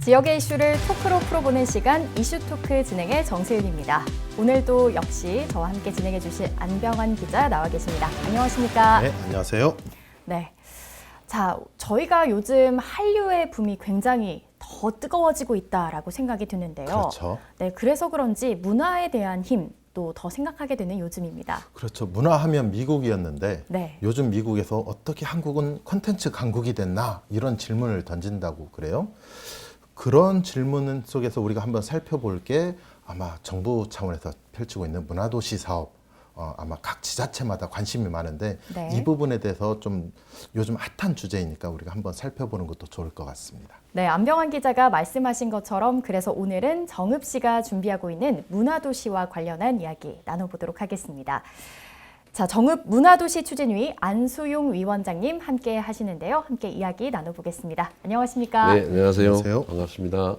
지역의 이슈를 토크로 풀어보는 시간 이슈토크 진행의 정세윤입니다. 오늘도 역시 저와 함께 진행해 주실 안병환 기자 나와 계십니다. 안녕하십니까? 네, 안녕하세요. 네. 자, 저희가 요즘 한류의 붐이 굉장히 더 뜨거워지고 있다라고 생각이 드는데요. 그렇죠. 네, 그래서 그런지 문화에 대한 힘 또 더 생각하게 되는 요즘입니다. 그렇죠. 문화하면 미국이었는데 네. 요즘 미국에서 어떻게 한국은 콘텐츠 강국이 됐나 이런 질문을 던진다고 그래요. 그런 질문 속에서 우리가 한번 살펴볼 게 아마 정부 차원에서 펼치고 있는 문화도시 사업, 아마 각 지자체마다 관심이 많은데 네. 이 부분에 대해서 좀 요즘 핫한 주제이니까 우리가 한번 살펴보는 것도 좋을 것 같습니다. 네, 안병환 기자가 말씀하신 것처럼 그래서 오늘은 정읍 씨가 준비하고 있는 문화도시와 관련한 이야기 나눠보도록 하겠습니다. 자, 정읍 문화도시 추진위 안수용 위원장님 함께 하시는데요. 함께 이야기 나눠보겠습니다. 안녕하십니까? 네, 안녕하세요. 안녕하세요. 반갑습니다.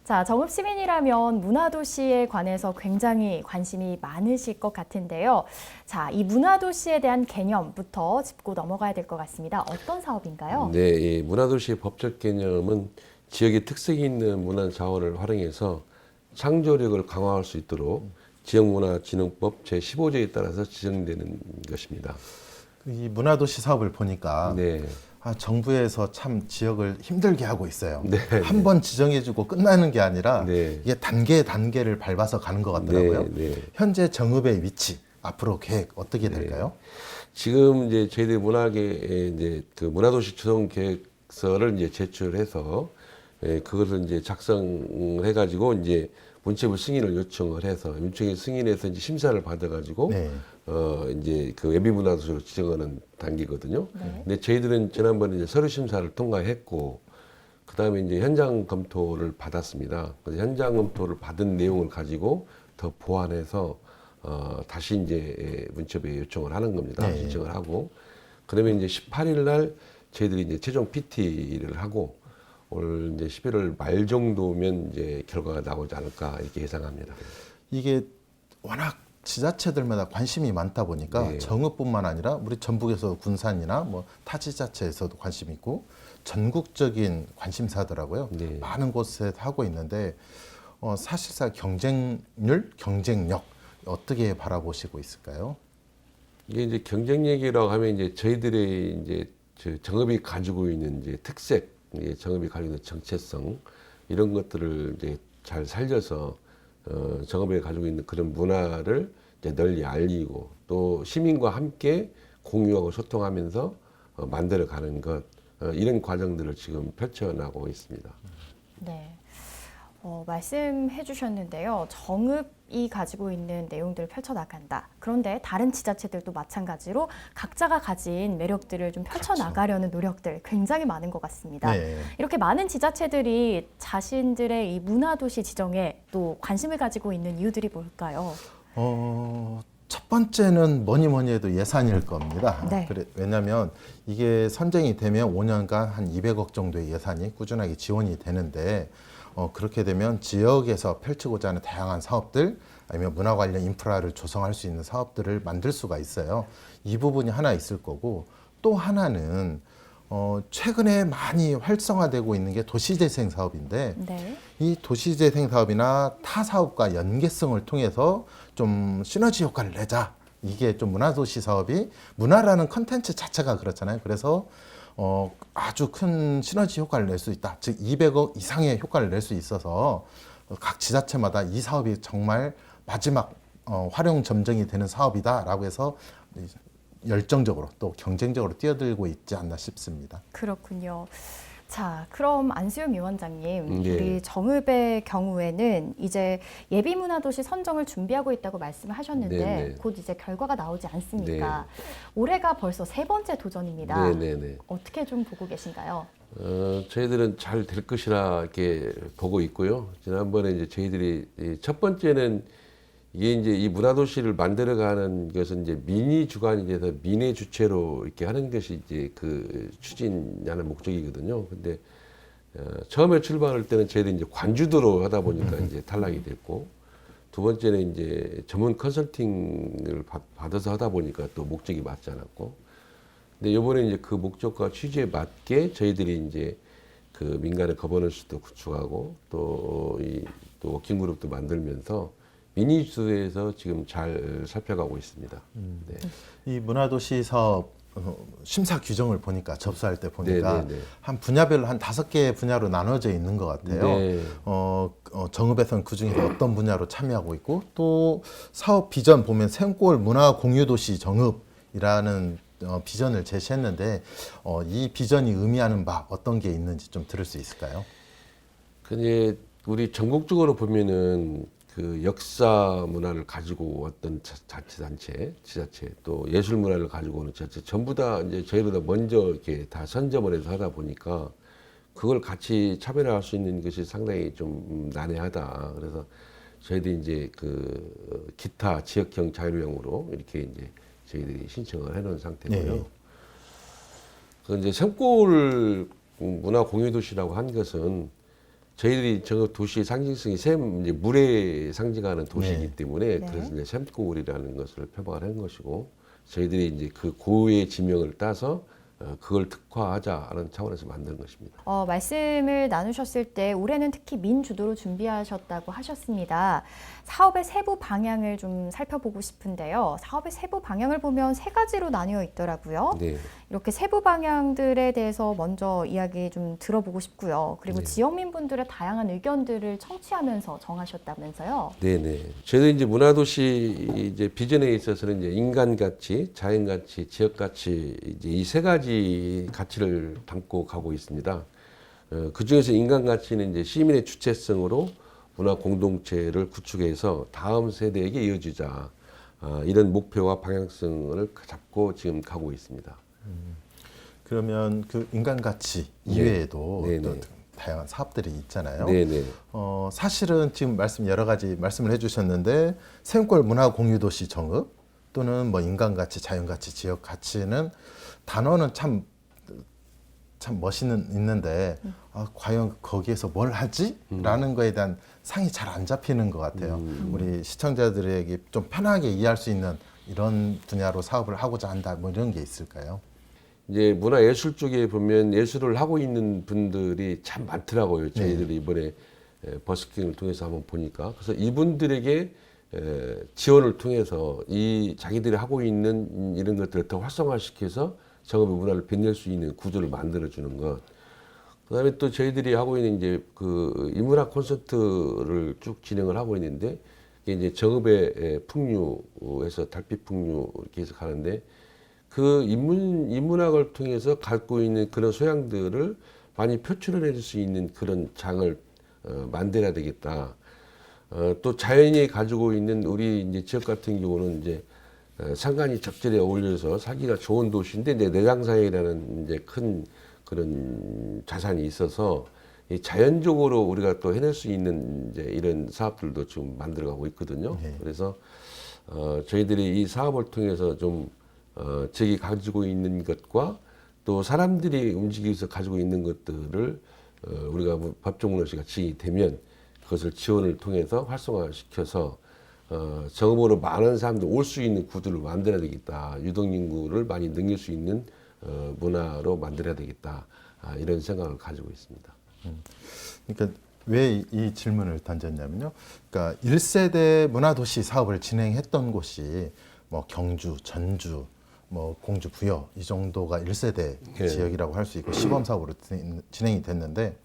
자, 정읍 시민이라면 문화도시에 관해서 굉장히 관심이 많으실 것 같은데요. 자, 이 문화도시에 대한 개념부터 짚고 넘어가야 될 것 같습니다. 어떤 사업인가요? 네, 이 문화도시의 법적 개념은 지역의 특색이 있는 문화 자원을 활용해서 창조력을 강화할 수 있도록 지역문화진흥법 제15조에 따라서 지정되는 것입니다. 이 문화도시 사업을 보니까 네. 정부에서 참 지역을 힘들게 하고 있어요. 네. 한 번 지정해주고 끝나는 게 아니라 네. 이게 단계를 밟아서 가는 것 같더라고요. 네, 네. 현재 정읍의 위치, 앞으로 계획 어떻게 될까요? 지금 이제 저희들 문화계에 이제 그 문화도시 추동 계획서를 이제 제출해서 그것을 이제 작성해 가지고 이제 문체부 승인을 요청을 해서 문체부 승인해서 이제 심사를 받아가지고 네. 이제 그 예비문화도시로 지정하는 단계거든요. 네. 근데 저희들은 지난번에 이제 서류 심사를 통과했고 그 다음에 이제 현장 검토를 받았습니다. 그래서 현장 검토를 받은 내용을 가지고 더 보완해서 다시 이제 문체부에 요청을 하는 겁니다. 네. 신청을 하고 그러면 이제 18일 날 저희들이 이제 최종 PT를 하고 올 이제 11월 말 정도면 이제 결과가 나오지 않을까 이렇게 예상합니다. 이게 워낙 지자체들마다 관심이 많다 보니까 네. 정읍뿐만 아니라 우리 전북에서 군산이나 뭐 타 지자체에서도 관심이 있고 전국적인 관심사더라고요. 네. 많은 곳에서 하고 있는데 사실상 경쟁률, 경쟁력 어떻게 바라보시고 있을까요? 이게 이제 경쟁력이라고 하면 이제 저희들의 이제 정읍이 가지고 있는 이제 특색, 이제 정읍이 가지고 있는 정체성 이런 것들을 이제 잘 살려서 정읍이 가지고 있는 그런 문화를 이제 널리 알리고 또 시민과 함께 공유하고 소통하면서 만들어가는 것 이런 과정들을 지금 펼쳐나가고 있습니다. 네. 말씀해 주셨는데요. 정읍이 가지고 있는 내용들을 펼쳐나간다. 그런데 다른 지자체들도 마찬가지로 각자가 가진 매력들을 좀 펼쳐나가려는 노력들 굉장히 많은 것 같습니다. 네. 이렇게 많은 지자체들이 자신들의 이 문화도시 지정에 또 관심을 가지고 있는 이유들이 뭘까요? 첫 번째는 뭐니 해도 예산일 겁니다. 네. 왜냐하면 이게 선정이 되면 5년간 한 200억 정도의 예산이 꾸준하게 지원이 되는데 그렇게 되면 지역에서 펼치고자 하는 다양한 사업들 아니면 문화 관련 인프라를 조성할 수 있는 사업들을 만들 수가 있어요. 이 부분이 하나 있을 거고 또 하나는 최근에 많이 활성화되고 있는 게 도시재생 사업인데 네. 이 도시재생 사업이나 타 사업과 연계성을 통해서 좀 시너지 효과를 내자. 이게 좀 문화도시 사업이 문화라는 컨텐츠 자체가 그렇잖아요. 그래서 아주 큰 시너지 효과를 낼 수 있다. 즉 200억 이상의 효과를 낼 수 있어서 각 지자체마다 이 사업이 정말 마지막 활용 점정이 되는 사업이다라고 해서 열정적으로 또 경쟁적으로 뛰어들고 있지 않나 싶습니다. 그렇군요. 자, 그럼 안수용 위원장님, 네. 우리 정읍의 경우에는 이제 예비문화도시 선정을 준비하고 있다고 말씀을 하셨는데 네. 곧 이제 결과가 나오지 않습니까? 올해가 벌써 세 번째 도전입니다. 네네네. 어떻게 좀 보고 계신가요? 저희들은 잘 될 것이라 이렇게 보고 있고요. 지난번에 이제 저희들이 첫 번째는 이게 이제 이 문화도시를 만들어가는 것은 이제 민이 주관이 돼서 민의 주체로 이렇게 하는 것이 이제 그 추진하는 목적이거든요. 근데 처음에 출발할 때는 저희들이 이제 관주도로 하다 보니까 이제 탈락이 됐고 두 번째는 이제 전문 컨설팅을 받아서 하다 보니까 또 목적이 맞지 않았고 근데 이번에 이제 그 목적과 취지에 맞게 저희들이 이제 그 민간의 거버넌스도 구축하고 또 워킹 그룹도 만들면서 미니주에서 지금 잘 살펴가고 있습니다. 네. 이 문화도시 사업 심사 규정을 보니까 접수할 때 보니까 네. 한 분야별로 한 5개의 분야로 나눠져 있는 것 같아요. 네. 정읍에서는 그 중에서 어떤 분야로 참여하고 있고 또 사업 비전 보면 샘골 문화 공유도시 정읍이라는 비전을 제시했는데 이 비전이 의미하는 바 어떤 게 있는지 좀 들을 수 있을까요? 근데 우리 전국적으로 보면은 그 역사 문화를 가지고 어떤 자치단체, 지자체, 또 예술 문화를 가지고 오는 지자체 전부 다 이제 저희보다 먼저 이렇게 다 선점을 해서 하다 보니까 그걸 같이 차별화할 수 있는 것이 상당히 좀 난해하다. 그래서 저희들이 이제 그 기타 지역형 자율형으로 이렇게 이제 저희들이 신청을 해놓은 상태고요. 네. 그 이제 샘골 문화 공유도시라고 한 것은 저희들이 저 도시의 상징성이 샘, 이제 물에 상징하는 도시이기 네. 때문에 네. 그래서 이제 샘골이라는 것을 표방을 한 것이고 저희들이 이제 그 고유의 지명을 따서 그걸 특화하자는 차원에서 만든 것입니다. 말씀을 나누셨을 때 올해는 특히 민주도로 준비하셨다고 하셨습니다. 사업의 세부 방향을 좀 살펴보고 싶은데요. 사업의 세부 방향을 보면 3가지로 나뉘어 있더라고요. 네. 이렇게 세부 방향들에 대해서 먼저 이야기 좀 들어보고 싶고요. 그리고 네. 지역민분들의 다양한 의견들을 청취하면서 정하셨다면서요. 네네. 저희도 이제 문화도시 이제 비전에 있어서는 이제 인간 가치, 자연 가치, 지역 가치 이제 이 3가지 가치를 담고 가고 있습니다. 그 중에서 인간 가치는 이제 시민의 주체성으로 문화 공동체를 구축해서 다음 세대에게 이어주자 이런 목표와 방향성을 잡고 지금 가고 있습니다. 그러면 그 인간 가치 네. 이외에도 네, 또 네. 다양한 사업들이 있잖아요. 네네. 사실은 지금 여러 가지 말씀을 해주셨는데 샘골 문화 공유도시 정읍 또는 뭐 인간 가치, 자연 가치, 지역 가치는 단어는 참 멋있는 있는데 과연 거기에서 뭘 하지?라는 거에 대한 상이 잘 안 잡히는 것 같아요. 우리 시청자들에게 좀 편하게 이해할 수 있는 이런 분야로 사업을 하고자 한다 뭐 이런 게 있을까요? 이제 문화예술 쪽에 보면 예술을 하고 있는 분들이 참 많더라고요. 저희들이 이번에 버스킹을 통해서 한번 보니까. 그래서 이분들에게 지원을 통해서 이 자기들이 하고 있는 이런 것들을 더 활성화시켜서 정읍의 문화를 빛낼 수 있는 구조를 만들어주는 것. 그다음에 또 저희들이 하고 있는 이제 그 인문학 콘서트를 쭉 진행을 하고 있는데 이게 이제 정읍의 풍류에서 달빛 풍류 이렇게 해서 가는데 그 인문학을 통해서 갖고 있는 그런 소양들을 많이 표출을 해줄 수 있는 그런 장을 만들어야 되겠다. 또 자연이 가지고 있는 우리 이제 지역 같은 경우는 이제 상간이 적절히 어울려서 살기가 좋은 도시인데 내장산이라는 이제 큰 그런 자산이 있어서 이 자연적으로 우리가 또 해낼 수 있는 이제 이런 사업들도 지금 만들어가고 있거든요. 네. 그래서 저희들이 이 사업을 통해서 좀 저기 가지고 있는 것과 또 사람들이 움직여서 가지고 있는 것들을 우리가 법정문화시가 지정이 되면 그것을 지원을 통해서 활성화시켜서 정읍으로 많은 사람들 올 수 있는 구조를 만들어야 되겠다. 유동인구를 많이 늘릴 수 있는 문화로 만들어야 되겠다. 이런 생각을 가지고 있습니다. 그러니까 왜 이 질문을 던졌냐면요. 그러니까 1세대 문화도시 사업을 진행했던 곳이 뭐 경주, 전주, 뭐 공주, 부여 이 정도가 1세대 예. 지역이라고 할 수 있고 시범 사업으로 진행이 됐는데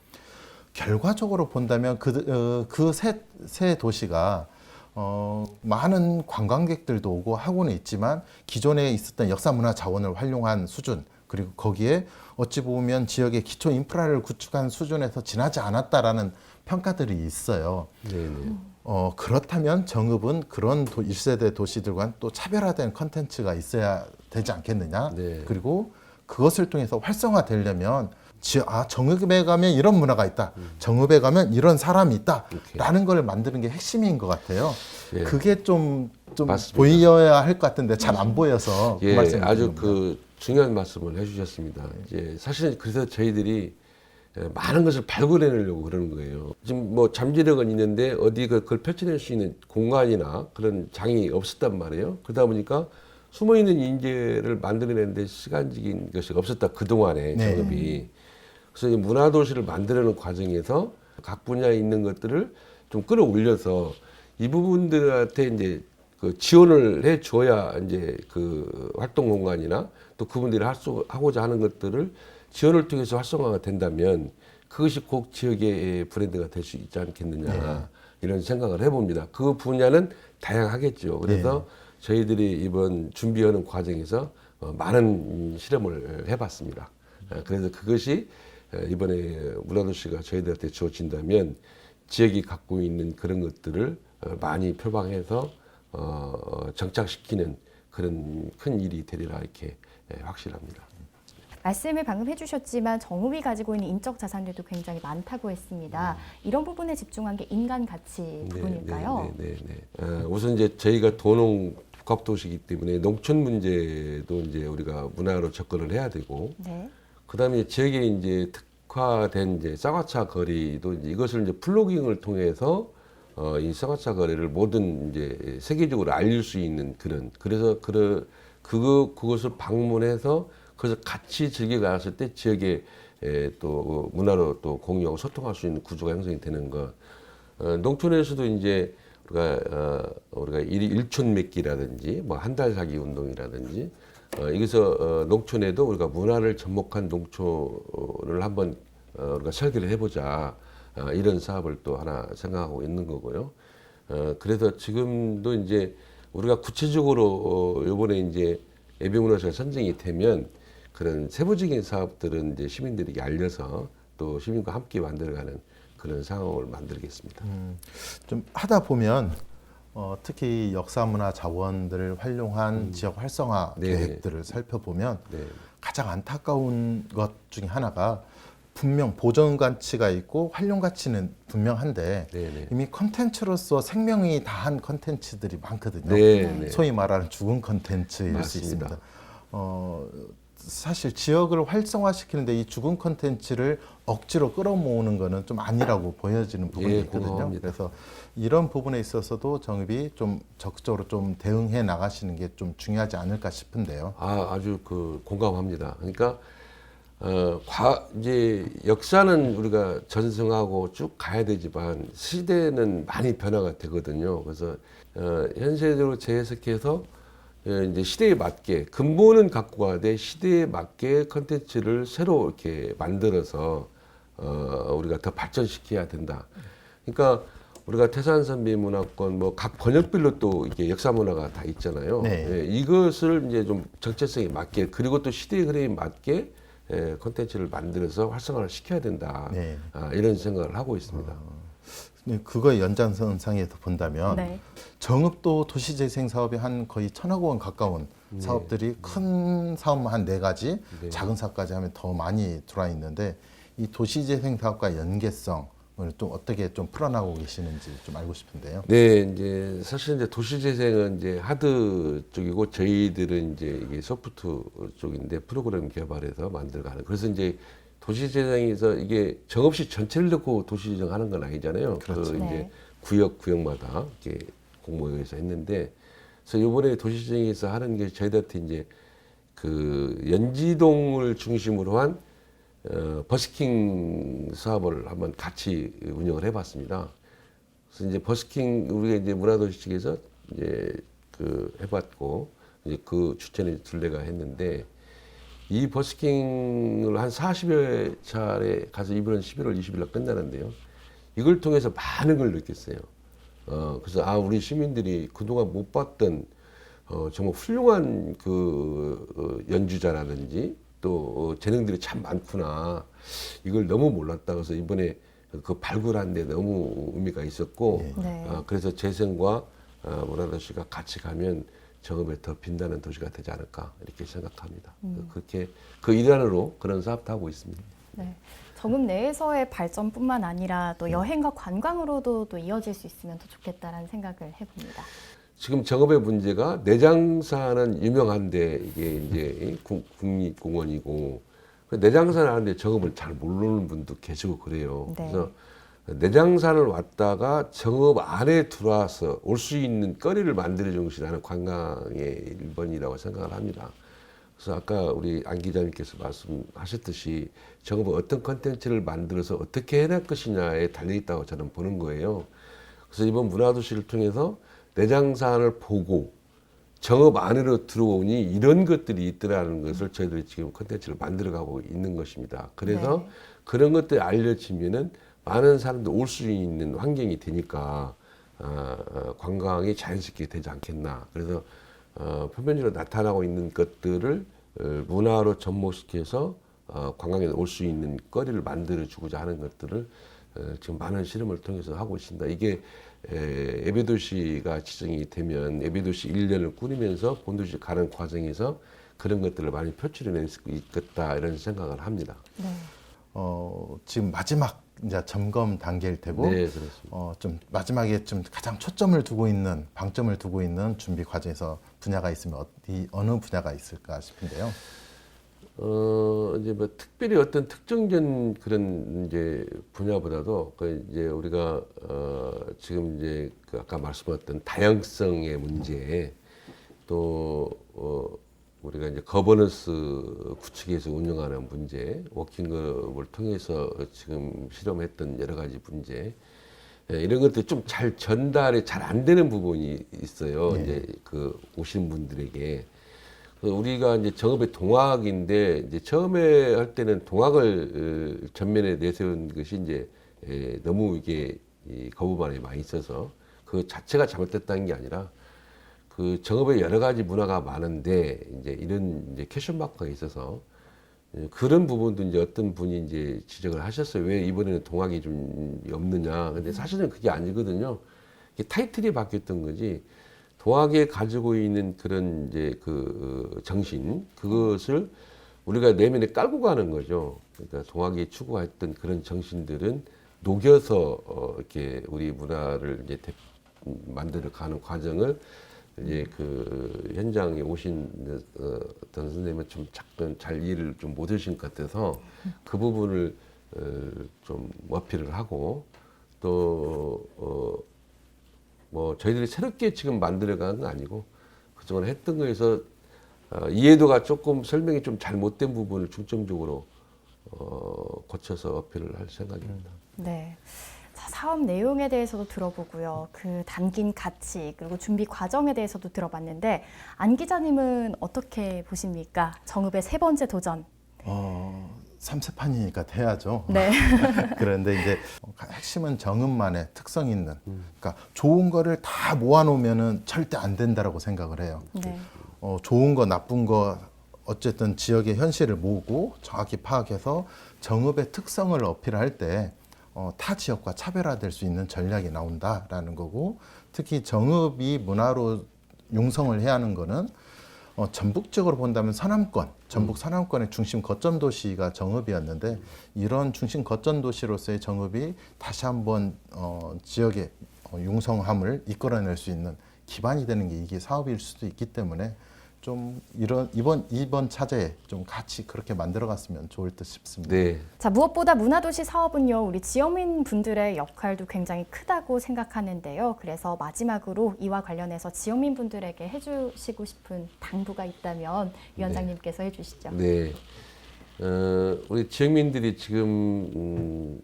결과적으로 본다면 그 세 도시가 많은 관광객들도 오고 하고는 있지만 기존에 있었던 역사 문화 자원을 활용한 수준 그리고 거기에 어찌 보면 지역의 기초 인프라를 구축한 수준에서 지나지 않았다라는 평가들이 있어요. 네네. 그렇다면 정읍은 그런 1세대 도시들과는 또 차별화된 컨텐츠가 있어야 되지 않겠느냐. 네. 그리고 그것을 통해서 활성화되려면 정읍에 가면 이런 문화가 있다. 정읍에 가면 이런 사람이 있다. 이렇게. 라는 걸 만드는 게 핵심인 것 같아요. 예. 그게 좀 맞습니다. 보여야 할 것 같은데 잘 안 보여서 그 예, 말씀을 아주 드린 겁니다. 그 중요한 말씀을 해주셨습니다. 이제 사실은 그래서 저희들이 많은 것을 발굴해내려고 그러는 거예요. 지금 뭐 잠재력은 있는데 어디 그걸 펼쳐낼 수 있는 공간이나 그런 장이 없었단 말이에요. 그러다 보니까 숨어 있는 인재를 만들어내는데 시간적인 것이 없었다 그 동안에 네. 정읍이. 그래서 이 문화도시를 만들어내는 과정에서 각 분야에 있는 것들을 좀 끌어올려서 이 부분들한테 이제 그 지원을 해 줘야 이제 그 활동 공간이나 또 그분들이 하고자 하는 것들을 지원을 통해서 활성화가 된다면 그것이 꼭 지역의 브랜드가 될 수 있지 않겠느냐 이런 생각을 해봅니다. 그 분야는 다양하겠죠. 그래서 저희들이 이번 준비하는 과정에서 많은 실험을 해봤습니다. 그래서 그것이 이번에 문화도시가 저희들한테 주어진다면 지역이 갖고 있는 그런 것들을 많이 표방해서 정착시키는 그런 큰 일이 되리라 이렇게 확실합니다. 말씀을 방금 해주셨지만 정읍이 가지고 있는 인적 자산들도 굉장히 많다고 했습니다. 이런 부분에 집중한 게 인간 가치 부분일까요? 네. 우선 이제 저희가 도농 복합도시이기 때문에 농촌 문제도 이제 우리가 문화로 접근을 해야 되고, 네. 그다음에 지역에 이제 특화된 이제 쌍화차 거리도 이제 이것을 이제 플로깅을 통해서 이 쌍화차 거리를 모든 이제 세계적으로 알릴 수 있는 그래서 그것을 방문해서 그래서 같이 즐겨 갔을 때 지역의 또 문화로 또 공유하고 소통할 수 있는 구조가 형성이 되는 것. 농촌에서도 이제 우리가 일촌 맺기라든지 뭐 한 달 사기 운동이라든지 여기서 농촌에도 우리가 문화를 접목한 농촌을 한번 우리가 설계를 해보자 이런 사업을 또 하나 생각하고 있는 거고요. 그래서 지금도 이제 우리가 구체적으로 요번에 이제 예비문화시가 선정이 되면 그런 세부적인 사업들은 이제 시민들에게 알려서 또 시민과 함께 만들어가는 그런 상황을 만들겠습니다. 좀 하다 보면 특히 역사문화 자원들을 활용한 지역 활성화 네. 계획들을 살펴보면 네. 가장 안타까운 것 중에 하나가 분명 보존 가치가 있고 활용 가치는 분명한데 네. 이미 컨텐츠로서 생명이 다한 컨텐츠들이 많거든요. 네. 소위 말하는 죽은 컨텐츠일 수 맞습니다. 있습니다. 사실 지역을 활성화시키는데 이 죽은 컨텐츠를 억지로 끌어모으는 거는 좀 아니라고 보여지는 부분이 예, 있거든요. 공감합니다. 그래서 이런 부분에 있어서도 정읍이 좀 적극적으로 좀 대응해 나가시는 게 좀 중요하지 않을까 싶은데요. 아주 그 공감합니다. 그러니까 이제 역사는 우리가 전승하고 쭉 가야 되지만 시대는 많이 변화가 되거든요. 그래서 현세적으로 재해석해서 이제 시대에 맞게 근본은 갖고 가되 시대에 맞게 컨텐츠를 새로 이렇게 만들어서 우리가 더 발전시켜야 된다. 그러니까 우리가 태산선비문화권 뭐 각 번역별로 또 이게 역사 문화가 다 있잖아요. 네. 예, 이것을 이제 좀 정체성에 맞게 그리고 또 시대의 흐름에 맞게 콘텐츠를 만들어서 활성화를 시켜야 된다. 네. 이런 생각을 하고 있습니다. 네, 그거의 연장선상에서 본다면 네. 정읍도 도시재생 사업이 한 거의 1,000억 원 가까운 사업들이 큰 사업만 한 4가지, 네. 작은 사업까지 하면 더 많이 들어와 있는데 이 도시재생 사업과 연계성을 좀 어떻게 좀 풀어나가고 계시는지 좀 알고 싶은데요. 네, 이제 사실 이제 도시재생은 이제 하드 쪽이고 저희들은 이제 이게 소프트 쪽인데 프로그램 개발해서 만들어가는. 그래서 이제 도시재생에서 이게 정읍시 전체를 넣고 도시재생하는 건 아니잖아요. 그렇죠. 그 네. 이제 구역마다 이렇게 공모해서 했는데, 그래서 이번에 도시재생에서 하는 게 저희들한테 이제 그 연지동을 중심으로 한 버스킹 사업을 한번 같이 운영을 해봤습니다. 그래서 이제 버스킹 우리가 이제 문화도시 측에서 이제 그 해봤고 이제 그 주체는 둘레가 했는데 이 버스킹을 한 40여 차례 가서 이번 11월 20일 날 끝나는데요. 이걸 통해서 많은 걸 느꼈어요. 그래서 우리 시민들이 그동안 못 봤던 정말 훌륭한 그 연주자라든지 또 재능들이 참 많구나. 이걸 너무 몰랐다. 그래서 이번에 그 발굴한 데 너무 의미가 있었고 네. 그래서 재생과 문화도시가 같이 가면 정읍에 더 빛나는 도시가 되지 않을까 이렇게 생각합니다. 그렇게 그 일환으로 그런 사업도 하고 있습니다. 네. 정읍 내에서의 발전뿐만 아니라 또 여행과 관광으로도 또 이어질 수 있으면 더 좋겠다라는 생각을 해봅니다. 지금 정읍의 문제가 내장산은 유명한데 이게 이제 국립공원이고 내장산 하는데 정읍을 잘 모르는 분도 계시고 그래요. 네. 그래서 내장산을 왔다가 정읍 안에 들어와서 올 수 있는 거리를 만들어주는 것이 나는 관광의 1번이라고 생각을 합니다. 그래서 아까 우리 안 기자님께서 말씀하셨듯이 정읍은 어떤 컨텐츠를 만들어서 어떻게 해낼 것이냐에 달려있다고 저는 보는 거예요. 그래서 이번 문화도시를 통해서 내장산을 보고 정읍 안으로 들어오니 이런 것들이 있더라는 것을 저희들이 지금 컨텐츠를 만들어가고 있는 것입니다. 그래서 네. 그런 것들이 알려지면은 많은 사람들 올 수 있는 환경이 되니까 관광이 자연스럽게 되지 않겠나. 그래서 표면적으로 나타나고 있는 것들을 문화로 접목시켜서 관광에 올 수 있는 거리를 만들어주고자 하는 것들을 지금 많은 실험을 통해서 하고 있습니다. 이게 예배도시가 지정이 되면 예배도시 1년을 꾸리면서 본도시 가는 과정에서 그런 것들을 많이 표출해낼 수 있겠다 이런 생각을 합니다. 네. 지금 마지막 이제 점검 단계일 테고, 네, 그렇습니다. 좀 마지막에 좀 가장 초점을 두고 있는, 방점을 두고 있는 준비 과정에서 분야가 있으면 어느 분야가 있을까 싶은데요. 이제 뭐 특별히 어떤 특정된 그런 이제 분야보다도 그 이제 우리가 지금 이제 그 아까 말씀하셨던 다양성의 문제 또 우리가 이제 거버넌스 구축에서 운영하는 문제, 워킹업을 통해서 지금 실험했던 여러 가지 문제, 이런 것들이 좀 잘 전달이 잘 안 되는 부분이 있어요. 네. 이제 그 오시는 분들에게. 우리가 이제 정읍의 동학인데 이제 처음에 할 때는 동학을 전면에 내세운 것이 이제 너무 이게 거부반응이 많이 있어서 그 자체가 잘못됐다는 게 아니라 그 정읍에 여러 가지 문화가 많은데 이제 이런 이제 퀘션 마크가 있어서 그런 부분도 이제 어떤 분이 이제 지적을 하셨어요. 왜 이번에는 동학이 좀 없느냐. 근데 사실은 그게 아니거든요. 이게 타이틀이 바뀌었던 거지. 동학에 가지고 있는 그런 이제 그 정신, 그것을 우리가 내면에 깔고 가는 거죠. 그러니까 동학이 추구했던 그런 정신들은 녹여서 이렇게 우리 문화를 이제 만들어 가는 과정을 이제 그 현장에 오신 어떤 선생님은 좀 잠깐 잘 이해를 좀 못하신 것 같아서 그 부분을 좀 어필을 하고 또 뭐 저희들이 새롭게 지금 만들어가는 건 아니고 그동안 했던 거에서 이해도가 조금 설명이 좀 잘못된 부분을 중점적으로 고쳐서 어필을 할 생각입니다. 네. 자, 사업 내용에 대해서도 들어보고요. 그 담긴 가치 그리고 준비 과정에 대해서도 들어봤는데 안 기자님은 어떻게 보십니까? 정읍의 세 번째 도전. 3세판이니까 돼야죠. 네. 그런데 이제 핵심은 정읍만의 특성 있는, 그러니까 좋은 거를 다 모아놓으면은 절대 안 된다라고 생각을 해요. 네. 좋은 거, 나쁜 거, 어쨌든 지역의 현실을 모으고 정확히 파악해서 정읍의 특성을 어필할 때 타 지역과 차별화될 수 있는 전략이 나온다라는 거고, 특히 정읍이 문화로 융성을 해야 하는 거는 전북적으로 본다면 서남권, 전북 서남권의 중심 거점 도시가 정읍이었는데 이런 중심 거점 도시로서의 정읍이 다시 한번 지역의 융성함을 이끌어낼 수 있는 기반이 되는 게 이게 사업일 수도 있기 때문에 좀 이번 차제에 좀 같이 그렇게 만들어갔으면 좋을 듯 싶습니다. 네. 자, 무엇보다 문화도시 사업은요, 우리 지역민 분들의 역할도 굉장히 크다고 생각하는데요. 그래서 마지막으로 이와 관련해서 지역민 분들에게 해주시고 싶은 당부가 있다면 위원장님께서 해주시죠. 네. 우리 지역민들이 지금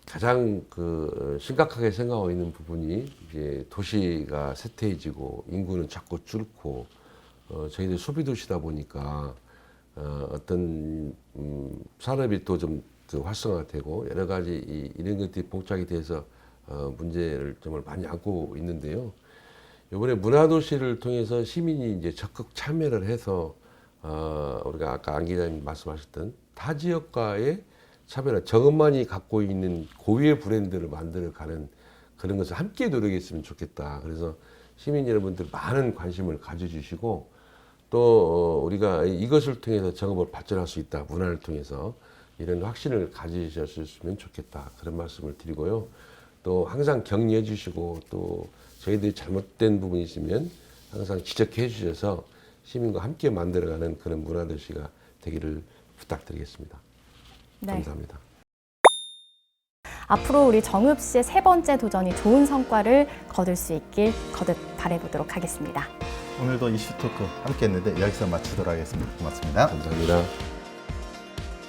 가장 그 심각하게 생각하고 있는 부분이 이제 도시가 쇠퇴해지고 인구는 자꾸 줄고 저희들 소비 도시다 보니까 어떤 산업이 또 좀 활성화되고 여러 가지 이런 것들이 봉착이 돼서 문제를 정말 많이 안고 있는데요. 이번에 문화도시를 통해서 시민이 이제 적극 참여를 해서 우리가 아까 안 기자님 말씀하셨던 타 지역과의 차별화, 정읍만이 갖고 있는 고유의 브랜드를 만들어가는 그런 것을 함께 노력했으면 좋겠다. 그래서 시민 여러분들 많은 관심을 가져주시고 또 우리가 이것을 통해서 정읍을 발전할 수 있다. 문화를 통해서 이런 확신을 가지셨으면 좋겠다. 그런 말씀을 드리고요. 또 항상 격려해 주시고 또 저희들이 잘못된 부분이 있으면 항상 지적해 주셔서 시민과 함께 만들어가는 그런 문화도시가 되기를 부탁드리겠습니다. 네. 감사합니다. 앞으로 우리 정읍 씨의 세 번째 도전이 좋은 성과를 거둘 수 있길 거듭 바라보도록 하겠습니다. 오늘도 이슈 토크 함께 했는데 여기서 마치도록 하겠습니다. 고맙습니다. 감사합니다.